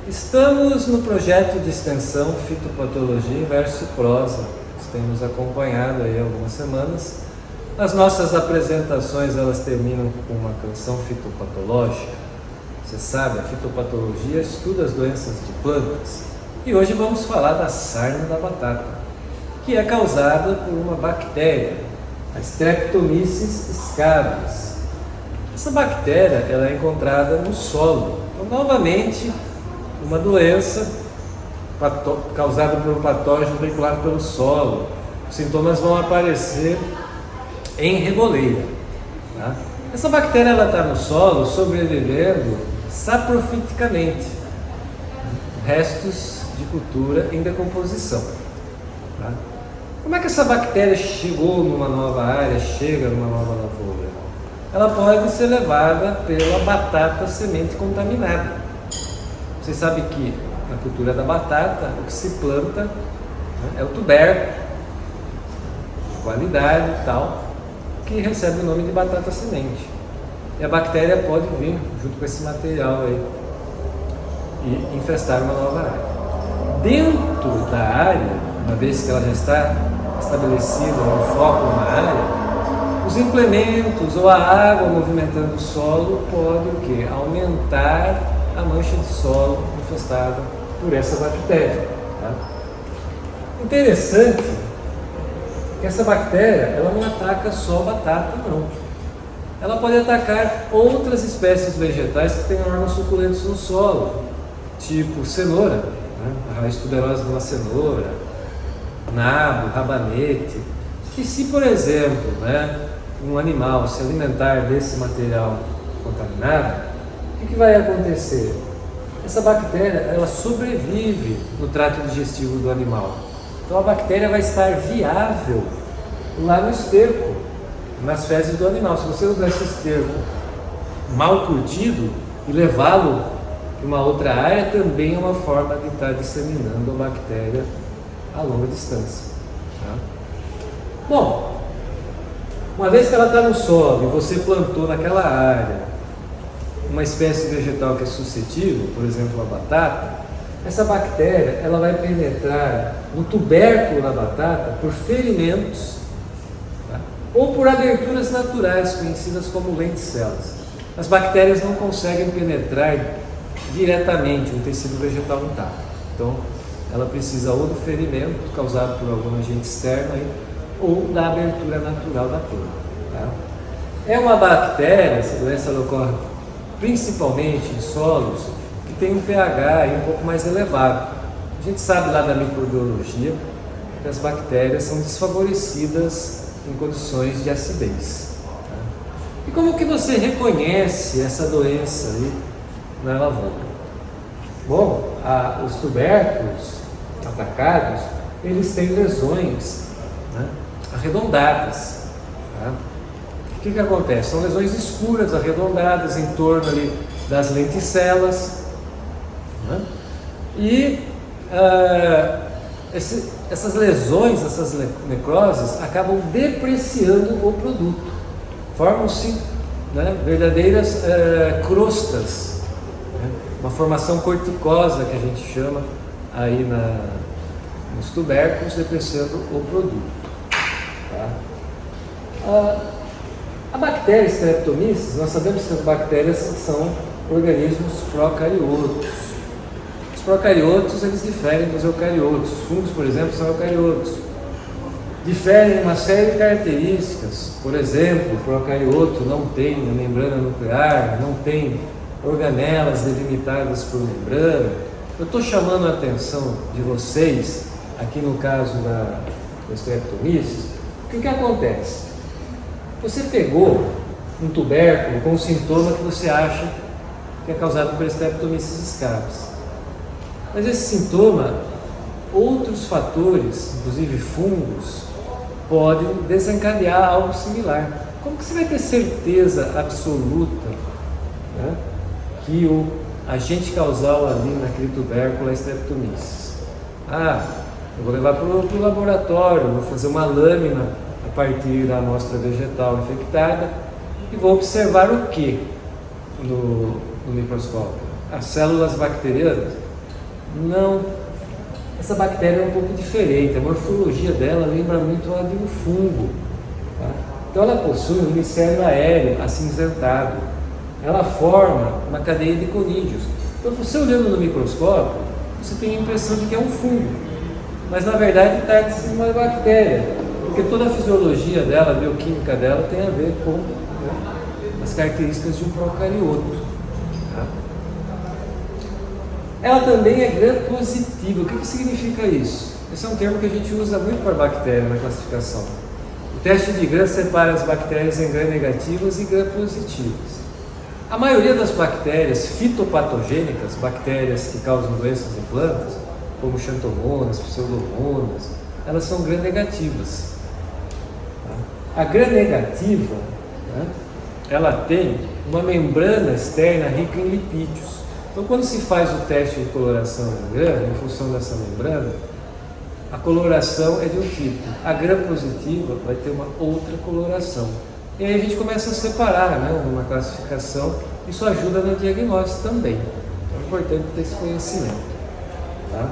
Estamos no projeto de extensão Fitopatologia versus Prosa. Vocês têm nos acompanhado aí há algumas semanas. As nossas apresentações elas terminam com uma canção fitopatológica. Você sabe, a fitopatologia estuda as doenças de plantas. E hoje vamos falar da sarna da batata, que é causada por uma bactéria, a Streptomyces scabies. Essa bactéria ela é encontrada no solo. Então, novamente, uma doença causada por um patógeno veiculado pelo solo. Os sintomas vão aparecer em reboleira. Tá? Essa bactéria está no solo sobrevivendo saprofiticamente, restos de cultura em decomposição. Tá? Como é que essa bactéria chegou numa nova área, chega numa nova lavoura? Ela pode ser levada pela batata semente contaminada. Você sabe que na cultura da batata, o que se planta é o tubérculo, qualidade e tal, que recebe o nome de batata semente. E a bactéria pode vir junto com esse material aí e infestar uma nova área. Dentro da área, uma vez que ela já está estabelecida um foco numa área, os implementos ou a água movimentando o solo pode o quê? Aumentar a mancha de solo infestada por essa bactéria. Tá? Interessante que essa bactéria ela não ataca só batata, não. Ela pode atacar outras espécies vegetais que têm órgãos suculentos no solo, tipo cenoura, né? A raiz tuberosa de uma cenoura, nabo, rabanete. E se, por exemplo, né, um animal se alimentar desse material contaminado, o que vai acontecer? Essa bactéria ela sobrevive no trato digestivo do animal. Então a bactéria vai estar viável lá no esterco, nas fezes do animal. Se você usar esse esterco mal curtido e levá-lo para uma outra área, também é uma forma de estar disseminando a bactéria a longa distância. Tá? Bom, uma vez que ela está no solo e você plantou naquela área uma espécie vegetal que é suscetível, por exemplo a batata, essa bactéria ela vai penetrar no tubérculo da batata por ferimentos, tá? Ou por aberturas naturais conhecidas como lenticelas. As bactérias não conseguem penetrar diretamente um tecido vegetal intacto, então ela precisa ou do ferimento causado por algum agente externo aí, ou da abertura natural da planta. Tá? É uma bactéria, essa doença ocorre principalmente em solos que tem um pH um pouco mais elevado. A gente sabe lá da microbiologia que as bactérias são desfavorecidas em condições de acidez. Tá? E como que você reconhece essa doença aí na lavoura? Bom, os tubérculos atacados, eles têm lesões, né, arredondadas. Tá? O que acontece? São lesões escuras, arredondadas, em torno ali das lenticelas. Né? E essas lesões, essas necroses, acabam depreciando o produto. Formam-se, né, verdadeiras crostas, né? Uma formação corticosa que a gente chama aí nos tubérculos, depreciando o produto. Tá? A bactéria Streptomyces, nós sabemos que as bactérias são organismos procariotos. Os procariotos eles diferem dos eucariotos. Os fungos, por exemplo, são eucariotos. Diferem em uma série de características. Por exemplo, o procarioto não tem a membrana nuclear, não tem organelas delimitadas por membrana. Eu estou chamando a atenção de vocês, aqui no caso da Streptomyces, o que acontece? Você pegou um tubérculo com um sintoma que você acha que é causado por Streptomyces scabies. Mas esse sintoma, outros fatores, inclusive fungos, podem desencadear algo similar. Como que você vai ter certeza absoluta, né, que o agente causal ali naquele tubérculo é Streptomyces? Eu vou levar para o laboratório, vou fazer uma lâmina a partir da amostra vegetal infectada e vou observar o que no microscópio? As células bacterianas. Não. Essa bactéria é um pouco diferente, a morfologia dela lembra muito a de um fungo. Tá? Então ela possui um micélio aéreo acinzentado. Ela forma uma cadeia de conídeos. Então você olhando no microscópio, você tem a impressão de que é um fungo. Mas na verdade trata-se de uma bactéria, porque toda a fisiologia dela, a bioquímica dela tem a ver com, né, as características de um procarioto. Tá? Ela também é gram-positiva. O que significa isso? Esse é um termo que a gente usa muito para bactéria na classificação. O teste de Gram separa as bactérias em gram-negativas e gram-positivas. A maioria das bactérias fitopatogênicas, bactérias que causam doenças em plantas, como xanthomonas, pseudomonas, elas são gram-negativas. A gram-negativa, né, ela tem uma membrana externa rica em lipídios. Então, quando se faz o teste de coloração em gram, em função dessa membrana, a coloração é de um tipo. A gram-positiva vai ter uma outra coloração. E aí a gente começa a separar, né, numa classificação. Isso ajuda no diagnóstico também. Então é importante ter esse conhecimento. Tá?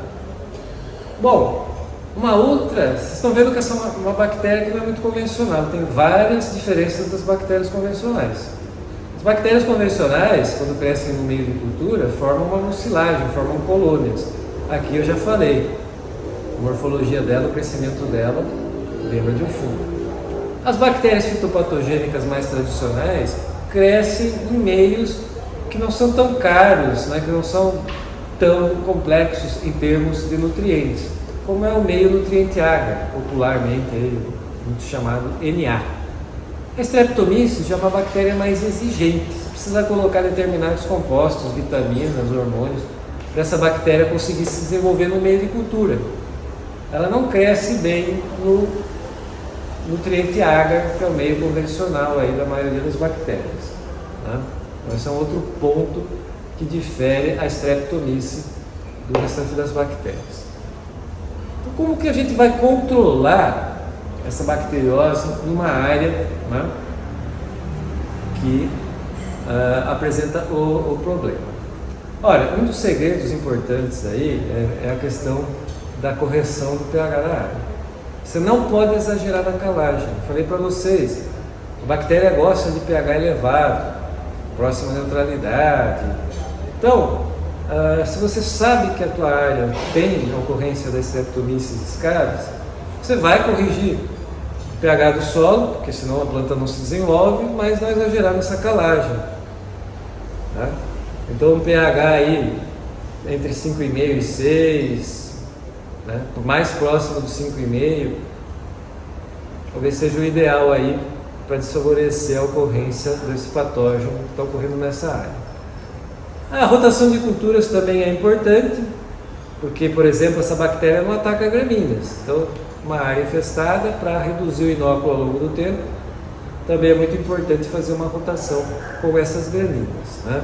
Bom, uma outra, vocês estão vendo que essa é uma bactéria que não é muito convencional. Tem várias diferenças das bactérias convencionais. As bactérias convencionais, quando crescem no meio de cultura, formam uma mucilagem, formam colônias. Aqui eu já falei, a morfologia dela, o crescimento dela, lembra de um fungo. As bactérias fitopatogênicas mais tradicionais crescem em meios que não são tão caros, né, que não são tão complexos em termos de nutrientes, como é o meio nutriente agar, popularmente muito chamado Na. A Streptomyces já é uma bactéria mais exigente, você precisa colocar determinados compostos, vitaminas, hormônios, para essa bactéria conseguir se desenvolver no meio de cultura. Ela não cresce bem no nutriente agar, que é o meio convencional aí da maioria das bactérias. Né? Então esse é um outro ponto que difere a Streptomyces do restante das bactérias. Então como que a gente vai controlar essa bacteriose numa área, né, que apresenta o problema? Olha, um dos segredos importantes aí é a questão da correção do pH da área. Você não pode exagerar na calagem. Falei para vocês, a bactéria gosta de pH elevado, próximo à neutralidade. Então, se você sabe que a tua área tem a ocorrência da Streptomyces scabies, você vai corrigir o pH do solo, porque senão a planta não se desenvolve, mas não exagerar nessa calagem. Tá? Então, um pH aí entre 5,5 e 6, né? Mais próximo do 5,5, talvez seja o ideal aí para desfavorecer a ocorrência desse patógeno que está ocorrendo nessa área. A rotação de culturas também é importante, porque, por exemplo, essa bactéria não ataca gramíneas. Então, uma área infestada, para reduzir o inóculo ao longo do tempo, também é muito importante fazer uma rotação com essas gramíneas. Né?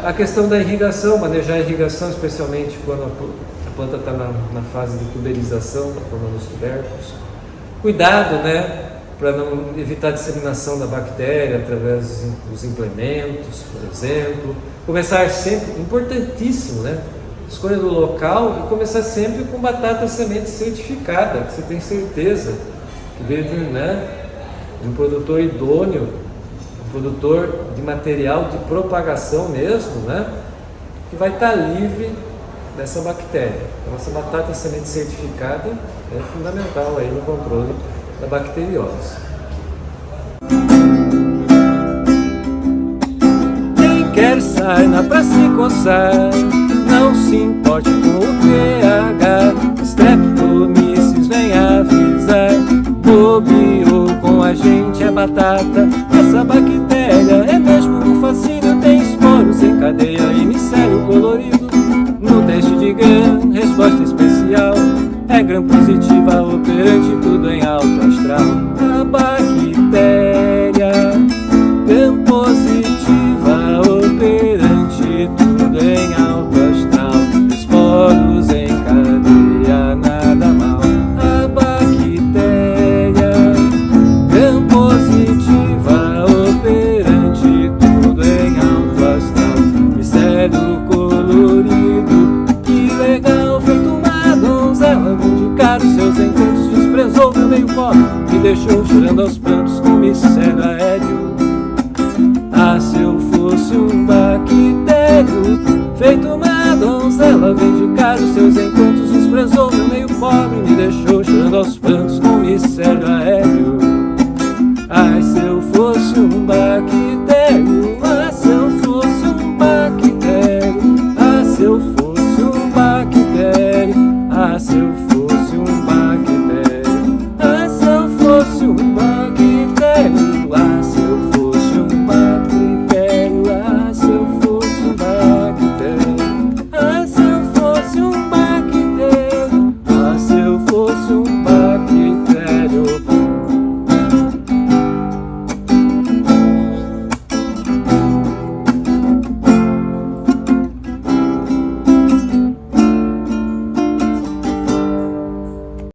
A questão da irrigação, manejar a irrigação, especialmente quando a planta está na fase de tuberização, formando os tubérculos. Cuidado, né, para não evitar a disseminação da bactéria através dos implementos, por exemplo. Começar sempre, importantíssimo, né? Escolha do local e começar sempre com batata semente certificada, que você tem certeza que veio de um produtor idôneo, um produtor de material de propagação mesmo, né? Que vai estar livre dessa bactéria. Então, essa batata semente certificada é fundamental aí no controle da bacteriose. Quem quer sarna para se coçar, não se importe com o pH. Streptomyces vem avisar, bobeou com a gente é batata. Essa bactéria é mesmo um fascínio, tem esporos em cadeia e micélio colorido. No teste de Gram, resposta especial é Gram positiva, operante tudo em alto astral. A bactéria Gram positiva, operante tudo em alto astral. deixou chorando aos prantos com micélio aéreo. Ah, se eu fosse um bactério, feito uma donzela, vindicar os seus encantos.